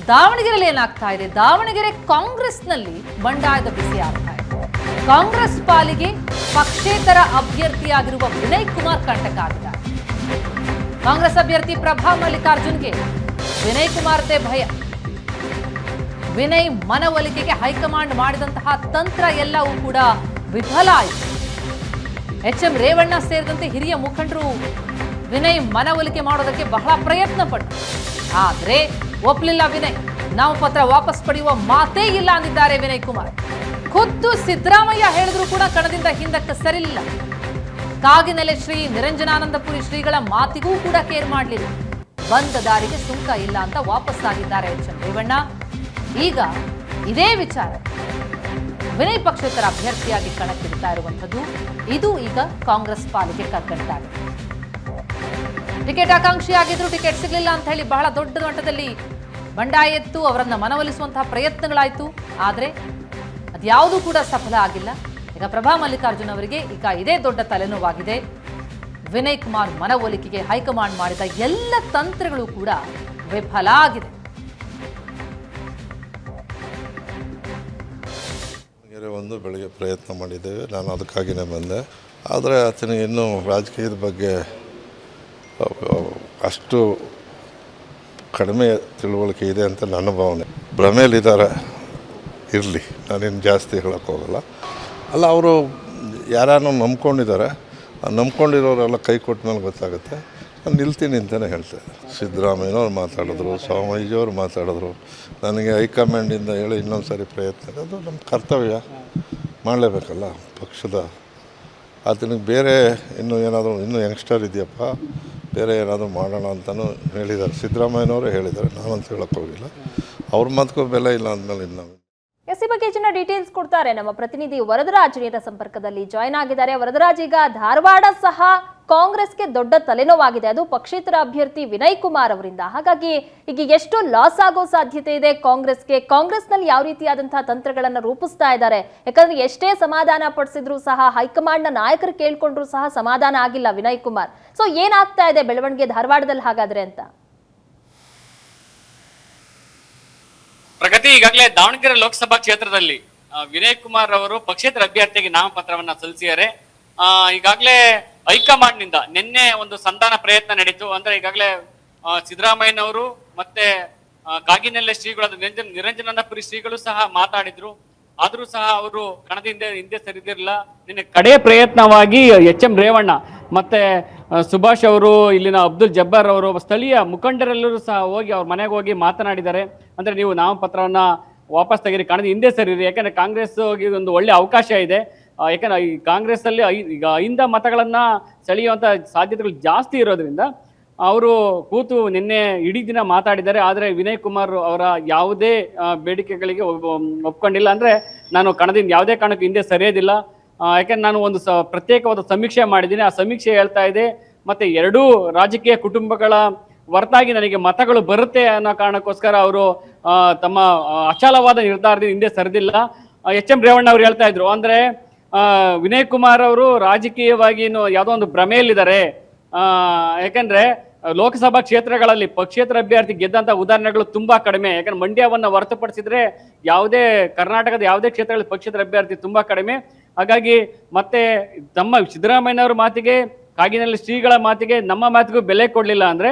ದಾವಣಗೆರೆಯಲ್ಲಿ ಏನಾಗ್ತಾ ಇದೆ? ದಾವಣಗೆರೆ ಕಾಂಗ್ರೆಸ್ನಲ್ಲಿ ಬಂಡಾಯದ ಬಿಸಿ ಆಗ್ತಾ ಇದೆ. ಕಾಂಗ್ರೆಸ್ ಪಾಲಿಗೆ ಪಕ್ಷೇತರ ಅಭ್ಯರ್ಥಿಯಾಗಿರುವ ವಿನಯ್ ಕುಮಾರ್ ಕಂಟಕ ಆಗಿದ್ದಾರೆ. ಕಾಂಗ್ರೆಸ್ ಅಭ್ಯರ್ಥಿ ಪ್ರಭಾ ಮಲ್ಲಿಕಾರ್ಜುನ್ಗೆ ವಿನಯ್ ಕುಮಾರ್ದೇ ಭಯ. ವಿನಯ್ ಮನವೊಲಿಕೆಗೆ ಹೈಕಮಾಂಡ್ ಮಾಡಿದಂತಹ ತಂತ್ರ ಎಲ್ಲವೂ ಕೂಡ ವಿಫಲ ಆಯಿತು. ಎಚ್.ಎಂ. ರೇವಣ್ಣ ಸೇರಿದಂತೆ ಹಿರಿಯ ಮುಖಂಡರು ವಿನಯ್ ಮನವೊಲಿಕೆ ಮಾಡೋದಕ್ಕೆ ಬಹಳ ಪ್ರಯತ್ನ ಪಟ್ಟರು. ಆದರೆ ಒಪ್ಪಲಿಲ್ಲ ವಿನಯ್. ನಾಮಪತ್ರ ವಾಪಸ್ ಪಡೆಯುವ ಮಾತೇ ಇಲ್ಲ ಅಂದಿದ್ದಾರೆ ವಿನಯ್ ಕುಮಾರ್. ಖುದ್ದು ಸಿದ್ದರಾಮಯ್ಯ ಹೇಳಿದ್ರು ಕೂಡ ಕಣದಿಂದ ಹಿಂದಕ್ಕೆ ಸರಿಲಿಲ್ಲ. ಕಾಗಿನೆಲೆ ಶ್ರೀ ನಿರಂಜನಾನಂದಪುರಿ ಶ್ರೀಗಳ ಮಾತಿಗೂ ಕೂಡ ಕೇರ್ ಮಾಡಲಿಲ್ಲ. ಬಂದ ದಾರಿಗೆ ಸುಂಕ ಇಲ್ಲ ಅಂತ ವಾಪಸ್ ಆಗಿದ್ದಾರೆ ಎಚ್.ಎಂ. ರೇವಣ್ಣ. ಈಗ ಇದೇ ವಿಚಾರ ವಿನಯ್ ಪಕ್ಷೇತರ ಅಭ್ಯರ್ಥಿಯಾಗಿ ಕಣಕ್ಕಿಡ್ತಾ ಇರುವಂಥದ್ದು. ಇದು ಈಗ ಕಾಂಗ್ರೆಸ್ ಪಾಲಿಗೆ ಕಗ್ಗಂಟಾಗಿದೆ. ಟಿಕೆಟ್ ಆಕಾಂಕ್ಷಿಯಾಗಿದ್ರು ಟಿಕೆಟ್ ಸಿಗಲಿಲ್ಲ ಅಂತ ಹೇಳಿ ಬಹಳ ದೊಡ್ಡ ಮಟ್ಟದಲ್ಲಿ ಬಂಡಾಯ ಎತ್ತು ಅವರನ್ನ ಮನವೊಲಿಸುವಂತಹ ಪ್ರಯತ್ನಗಳಾಯಿತು. ಆದರೆ ಅದ್ಯಾವುದೂ ಕೂಡ ಸಫಲ ಆಗಿಲ್ಲ. ಈಗ ಪ್ರಭಾ ಮಲ್ಲಿಕಾರ್ಜುನ್ ಅವರಿಗೆ ಈಗ ಇದೇ ದೊಡ್ಡ ತಲೆನೋವಾಗಿದೆ. ವಿನಯ್ ಕುಮಾರ್ ಮನವೊಲಿಕೆಗೆ ಹೈಕಮಾಂಡ್ ಮಾಡಿದ ಎಲ್ಲ ತಂತ್ರಗಳು ಕೂಡ ವಿಫಲ ಆಗಿದೆ. ಒಂದು ಬೆಳಗ್ಗೆ ಪ್ರಯತ್ನ ಮಾಡಿದ್ದೇವೆ, ನಾನು ಅದಕ್ಕಾಗಿಯೇ ಬಂದೆ. ಆದರೆ ಆತನಿಗೆ ಇನ್ನೂ ರಾಜಕೀಯದ ಬಗ್ಗೆ ಅಷ್ಟು ಕಡಿಮೆ ತಿಳುವಳಿಕೆ ಇದೆ ಅಂತ ನನ್ನ ಭಾವನೆ. ಭ್ರಮೆಯಲ್ಲಿದ್ದಾರೆ, ಇರಲಿ, ನಾನೇನು ಜಾಸ್ತಿ ಹೇಳೋಕ್ಕೆ ಹೋಗಲ್ಲ. ಅಲ್ಲ, ಅವರು ಯಾರನ್ನು ನಂಬ್ಕೊಂಡಿದ್ದಾರೆ, ನಂಬ್ಕೊಂಡಿರೋರೆಲ್ಲ ಕೈ ಕೊಟ್ಟ ಮೇಲೆ ಗೊತ್ತಾಗುತ್ತೆ. ನಾನು ನಿಲ್ತೀನಿ ಅಂತಲೇ ಹೇಳ್ತಾರೆ. ಸಿದ್ದರಾಮಯ್ಯನವ್ರು ಮಾತಾಡಿದ್ರು, ಸ್ವಾಮೀಜಿಯವರು ಮಾತಾಡಿದ್ರು. ನನಗೆ ಹೈಕಮಾಂಡಿಂದ ಹೇಳಿ ಇನ್ನೊಂದು ಸಾರಿ ಪ್ರಯತ್ನ, ಅದು ನಮ್ಮ ಕರ್ತವ್ಯ, ಮಾಡಲೇಬೇಕಲ್ಲ ಪಕ್ಷದ. ಆತನಿಗೆ ಬೇರೆ ಇನ್ನೂ ಯಂಗ್ಸ್ಟರ್ ಇದೆಯಪ್ಪ, ಬೇರೆ ಏನಾದರೂ ಮಾಡೋಣ ಅಂತಲೂ ಹೇಳಿದ್ದಾರೆ. ಸಿದ್ದರಾಮಯ್ಯನವರು ಹೇಳಿದ್ದಾರೆ, ನಾನಂತ ಹೇಳೋಕ್ಕೆ ಹೋಗಿಲ್ಲ. ಅವ್ರ ಮಾತಕ್ಕೂ ಬೆಲೆ ಇಲ್ಲ ಅಂದಮೇಲೆ ಇನ್ನು ಈ ಬಗ್ಗೆ ಹೆಚ್ಚಿನ ಡೀಟೇಲ್ಸ್ ಕೊಡ್ತಾರೆ ನಮ್ಮ ಪ್ರತಿನಿಧಿ ವರದರಾಜ್ ನೇರ ಸಂಪರ್ಕದಲ್ಲಿ ಜಾಯ್ನ್ ಆಗಿದ್ದಾರೆ. ವರದರಾಜ್, ಈಗ ಧಾರವಾಡ ಸಹ ಕಾಂಗ್ರೆಸ್ಗೆ ದೊಡ್ಡ ತಲೆನೋವಾಗಿದೆ, ಅದು ಪಕ್ಷೇತರ ಅಭ್ಯರ್ಥಿ ವಿನಯ್ ಕುಮಾರ್ ಅವರಿಂದ. ಹಾಗಾಗಿ ಈಗ ಎಷ್ಟು ಲಾಸ್ ಆಗೋ ಸಾಧ್ಯತೆ ಇದೆ ಕಾಂಗ್ರೆಸ್ಗೆ? ಕಾಂಗ್ರೆಸ್ನಲ್ಲಿ ಯಾವ ರೀತಿಯಾದಂತಹ ತಂತ್ರಗಳನ್ನು ರೂಪಿಸ್ತಾ ಇದ್ದಾರೆ? ಯಾಕಂದ್ರೆ ಎಷ್ಟೇ ಸಮಾಧಾನ ಪಡಿಸಿದ್ರು ಸಹ, ಹೈಕಮಾಂಡ್ನ ನಾಯಕರು ಕೇಳ್ಕೊಂಡ್ರು ಸಹ ಸಮಾಧಾನ ಆಗಿಲ್ಲ ವಿನಯ್ ಕುಮಾರ್. ಸೊ ಏನಾಗ್ತಾ ಇದೆ ಬೆಳವಣಿಗೆ ಧಾರವಾಡದಲ್ಲಿ ಹಾಗಾದ್ರೆ ಅಂತ? ಪ್ರಗತಿ, ಈಗಾಗಲೇ ದಾವಣಗೆರೆ ಲೋಕಸಭಾ ಕ್ಷೇತ್ರದಲ್ಲಿ ವಿನಯ್ ಕುಮಾರ್ ಅವರು ಪಕ್ಷೇತರ ಅಭ್ಯರ್ಥಿಯಾಗಿ ನಾಮಪತ್ರವನ್ನ ಸಲ್ಲಿಸಿದ್ದಾರೆ. ಈಗಾಗಲೇ ಹೈಕಮಾಂಡ್ ನಿಂದ ನಿನ್ನೆ ಒಂದು ಸಂಧಾನ ಪ್ರಯತ್ನ ನಡೀತು. ಅಂದ್ರೆ ಈಗಾಗಲೇ ಸಿದ್ದರಾಮಯ್ಯನವರು ಮತ್ತೆ ಕಾಗಿನೆಲೆ ಶ್ರೀಗಳಾದ ನಿರಂಜನಾನಂದಪುರಿ ಶ್ರೀಗಳು ಸಹ ಮಾತಾಡಿದ್ರು. ಆದ್ರೂ ಸಹ ಅವರು ಕಣದಿಂದ ಹಿಂದೆ ಸರಿದಿರಲಿಲ್ಲ. ನಿನ್ನೆ ಕಡೆ ಪ್ರಯತ್ನವಾಗಿ ಎಚ್.ಎಂ. ರೇವಣ್ಣ ಮತ್ತೆ ಸುಭಾಷ್ ಅವರು, ಇಲ್ಲಿನ ಅಬ್ದುಲ್ ಜಬ್ಬಾರ್ ಅವರು, ಸ್ಥಳೀಯ ಮುಖಂಡರೆಲ್ಲರೂ ಸಹ ಹೋಗಿ ಅವ್ರ ಮನೆಗೆ ಹೋಗಿ ಮಾತನಾಡಿದ್ದಾರೆ. ಅಂದ್ರೆ ನೀವು ನಾಮಪತ್ರವನ್ನ ವಾಪಸ್ ತೆಗೀರಿ, ಕಣದ ಹಿಂದೆ ಸರಿರಿ. ಯಾಕಂದ್ರೆ ಕಾಂಗ್ರೆಸ್ ಒಂದು ಒಳ್ಳೆ ಅವಕಾಶ ಇದೆ. ಯಾಕಂದ್ರೆ ಈ ಕಾಂಗ್ರೆಸ್ ಅಲ್ಲಿ ಈಗ 5 ಮತಗಳನ್ನ ಸೆಳೆಯುವಂತ ಸಾಧ್ಯತೆಗಳು ಜಾಸ್ತಿ ಇರೋದ್ರಿಂದ ಅವರು ಕೂತು ನಿನ್ನೆ ಇಡೀ ದಿನ ಮಾತಾಡಿದ್ದಾರೆ. ಆದರೆ ವಿನಯ್ ಕುಮಾರ್ ಅವರ ಯಾವುದೇ ಬೇಡಿಕೆಗಳಿಗೆ ಒಪ್ಕೊಂಡಿಲ್ಲ. ಅಂದ್ರೆ ನಾನು ಕಣದಿಂದ ಯಾವುದೇ ಕಾರಣಕ್ಕೂ ಹಿಂದೆ ಸರಿಯೋದಿಲ್ಲ, ಯಾಕಂದ್ರೆ ನಾನು ಒಂದು ಪ್ರತ್ಯೇಕವಾದ ಸಮೀಕ್ಷೆ ಮಾಡಿದ್ದೀನಿ, ಆ ಸಮೀಕ್ಷೆ ಹೇಳ್ತಾ ಇದೆ. ಮತ್ತೆ 2 ರಾಜಕೀಯ ಕುಟುಂಬಗಳ ಹೊರತಾಗಿ ನನಗೆ ಮತಗಳು ಬರುತ್ತೆ ಅನ್ನೋ ಕಾರಣಕ್ಕೋಸ್ಕರ ಅವರು ತಮ್ಮ ಅಚಲವಾದ ನಿರ್ಧಾರದಿಂದ ಹಿಂದೆ ಸರಿದಿಲ್ಲ. ಎಚ್.ಎಂ. ರೇವಣ್ಣ ಅವರು ಹೇಳ್ತಾ ಇದ್ರು, ಅಂದ್ರೆ ವಿನಯ್ ಕುಮಾರ್ ಅವರು ರಾಜಕೀಯವಾಗಿ ಯಾವುದೋ ಒಂದು ಭ್ರಮೆಯಲ್ಲಿದ್ದಾರೆ. ಯಾಕಂದ್ರೆ ಲೋಕಸಭಾ ಕ್ಷೇತ್ರಗಳಲ್ಲಿ ಪಕ್ಷೇತರ ಅಭ್ಯರ್ಥಿ ಗೆದ್ದಂತ ಉದಾಹರಣೆಗಳು ತುಂಬಾ ಕಡಿಮೆ. ಯಾಕಂದ್ರೆ ಮಂಡ್ಯವನ್ನ ಹೊರತುಪಡಿಸಿದ್ರೆ ಯಾವುದೇ ಕರ್ನಾಟಕದ ಯಾವುದೇ ಕ್ಷೇತ್ರಗಳಲ್ಲಿ ಪಕ್ಷೇತರ ಅಭ್ಯರ್ಥಿ ತುಂಬಾ ಕಡಿಮೆ. ಹಾಗಾಗಿ ಮತ್ತೆ ತಮ್ಮ ಸಿದ್ದರಾಮಯ್ಯನವರ ಮಾತಿಗೆ, ಕಾಗಿನೆಲೆ ಶ್ರೀಗಳ ಮಾತಿಗೆ, ನಮ್ಮ ಮಾತಿಗೂ ಬೆಲೆ ಕೊಡ್ಲಿಲ್ಲ ಅಂದ್ರೆ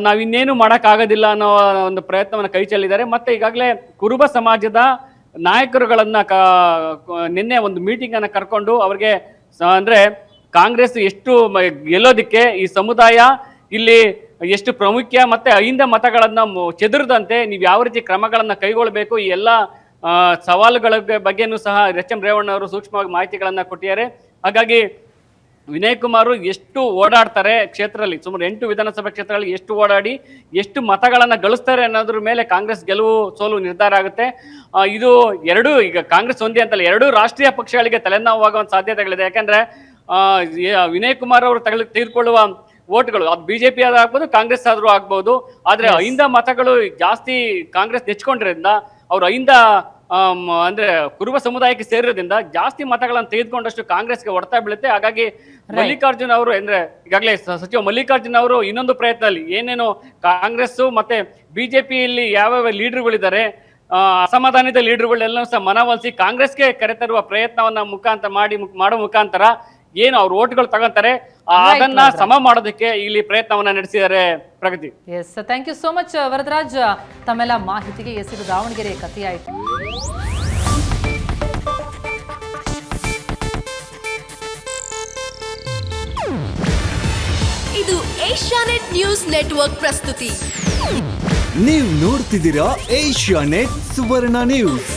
ನಾವಿನ್ನೇನು ಮಾಡೋಕ್ಕಾಗೋದಿಲ್ಲ ಅನ್ನೋ ಒಂದು ಪ್ರಯತ್ನವನ್ನು ಕೈ ಚೆಲ್ಲಿದ್ದಾರೆ. ಮತ್ತೆ ಈಗಾಗಲೇ ಕುರುಬ ಸಮಾಜದ ನಾಯಕರುಗಳನ್ನ ನಿನ್ನೆ ಒಂದು ಮೀಟಿಂಗ್ ಅನ್ನ ಕರ್ಕೊಂಡು ಅವ್ರಿಗೆ ಅಂದ್ರೆ ಕಾಂಗ್ರೆಸ್ ಎಷ್ಟು ಗೆಲ್ಲೋದಿಕ್ಕೆ ಈ ಸಮುದಾಯ ಇಲ್ಲಿ ಎಷ್ಟು ಪ್ರಾಮುಖ್ಯ, ಮತ್ತೆ 5 ಮತಗಳನ್ನ ಚೆದರದಂತೆ ನೀವು ಯಾವ ರೀತಿ ಕ್ರಮಗಳನ್ನ ಕೈಗೊಳ್ಳಬೇಕು, ಈ ಎಲ್ಲ ಸವಾಲುಗಳ ಬಗ್ಗೆನೂ ಸಹ ಎಚ್.ಎಂ. ರೇವಣ್ಣ ಅವರು ಸೂಕ್ಷ್ಮವಾಗಿ ಮಾಹಿತಿಗಳನ್ನ ಕೊಟ್ಟಿದ್ದಾರೆ. ಹಾಗಾಗಿ ವಿನಯ್ ಕುಮಾರ್ ಎಷ್ಟು ಓಡಾಡ್ತಾರೆ ಕ್ಷೇತ್ರದಲ್ಲಿ, ಸುಮಾರು 8 ವಿಧಾನಸಭಾ ಕ್ಷೇತ್ರಗಳಲ್ಲಿ ಎಷ್ಟು ಓಡಾಡಿ ಎಷ್ಟು ಮತಗಳನ್ನ ಗಳಿಸ್ತಾರೆ ಅನ್ನೋದ್ರ ಮೇಲೆ ಕಾಂಗ್ರೆಸ್ ಗೆಲುವು ಸೋಲು ನಿರ್ಧಾರ ಆಗುತ್ತೆ. ಇದು ಈಗ ಕಾಂಗ್ರೆಸ್ ಒಂದೇ ಅಂತಲ್ಲ, 2 ರಾಷ್ಟ್ರೀಯ ಪಕ್ಷಗಳಿಗೆ ತಲೆನೋವಾಗುವ ಸಾಧ್ಯತೆಗಳಿದೆ. ಯಾಕಂದ್ರೆ ವಿನಯ್ ಕುಮಾರ್ ಅವರು ತೆಗೆದುಕೊಳ್ಳುವ ವೋಟ್ಗಳು ಅದು ಬಿಜೆಪಿ ಆದ್ರೂ ಆಗ್ಬೋದು, ಕಾಂಗ್ರೆಸ್ ಆದ್ರೂ ಆಗ್ಬೋದು. ಆದ್ರೆ 5 ಮತಗಳು ಜಾಸ್ತಿ ಕಾಂಗ್ರೆಸ್ ನೆಚ್ಕೊಂಡಿರೋದ್ರಿಂದ ಅವ್ರು 5 ಅಂದ್ರೆ ಕುರುಬ ಸಮುದಾಯಕ್ಕೆ ಸೇರಿರೋದ್ರಿಂದ ಜಾಸ್ತಿ ಮತಗಳನ್ನು ತೆಗೆದುಕೊಂಡಷ್ಟು ಕಾಂಗ್ರೆಸ್ಗೆ ಹೊಡೆತ ಬೀಳುತ್ತೆ. ಹಾಗಾಗಿ ಮಲ್ಲಿಕಾರ್ಜುನ್ ಅವರು ಅಂದ್ರೆ ಈಗಾಗಲೇ ಸಚಿವ ಮಲ್ಲಿಕಾರ್ಜುನ್ ಅವರು ಇನ್ನೊಂದು ಪ್ರಯತ್ನದಲ್ಲಿ ಏನೇನು ಕಾಂಗ್ರೆಸ್ ಮತ್ತೆ ಬಿಜೆಪಿಯಲ್ಲಿ ಯಾವ್ಯಾವ ಲೀಡರ್ಗಳಿದ್ದಾರೆ, ಅಸಮಾಧಾನಿತ ಲೀಡರ್ಗಳೆಲ್ಲ ಸಹ ಮನವೊಲಿಸಿ ಕಾಂಗ್ರೆಸ್ಗೆ ಕರೆತರುವ ಪ್ರಯತ್ನವನ್ನ ಮಾಡೋ ಮುಖಾಂತರ ಏನು ಅವ್ರ ಓಟ್ಗಳು ತಗೊಂತಾರೆ ಅದನ್ನ ಸಮ ಮಾಡೋದಕ್ಕೆ ಇಲ್ಲಿ ಪ್ರಯತ್ನವನ್ನ ನಡೆಸಿದ್ದಾರೆ. ಪ್ರಗತಿ. Yes, thank you so much Varadaraj. ತಮ್ಮೆಲ್ಲ ಮಾಹಿತಿಗೆ ಇದು ದಾವಣಗೆರೆ ಕಥೆಯಾಯಿತು. ಇದು ಏಷ್ಯಾನೆಟ್ ನ್ಯೂಸ್ ನೆಟ್ವರ್ಕ್ ಪ್ರಸ್ತುತಿ. ನೀವು ನೋಡ್ತಿದ್ದೀರಾ ಏಷ್ಯಾನೆಟ್ ಸುವರ್ಣ ನ್ಯೂಸ್.